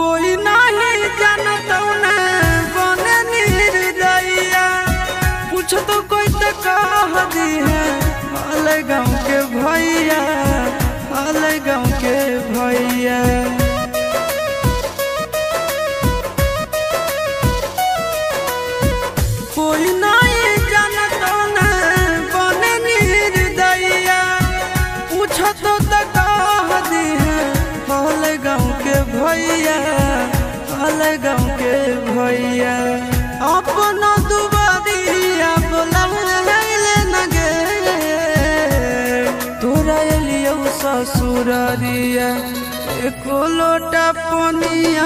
कोई नहीं जानता बने निर्दयिया पूछ तो कोई तो कह दी है हाल गाँव के भैया हाल गाँव के भैया। कोई नहीं जानता बने निर्दयिया पूछ तो कह दी है हाल गाँव के भैया हाल गाँव के भैया। अपना दुबारिया बोला न गे तोरा एलियो ससुरारिया एको लोटा पनिया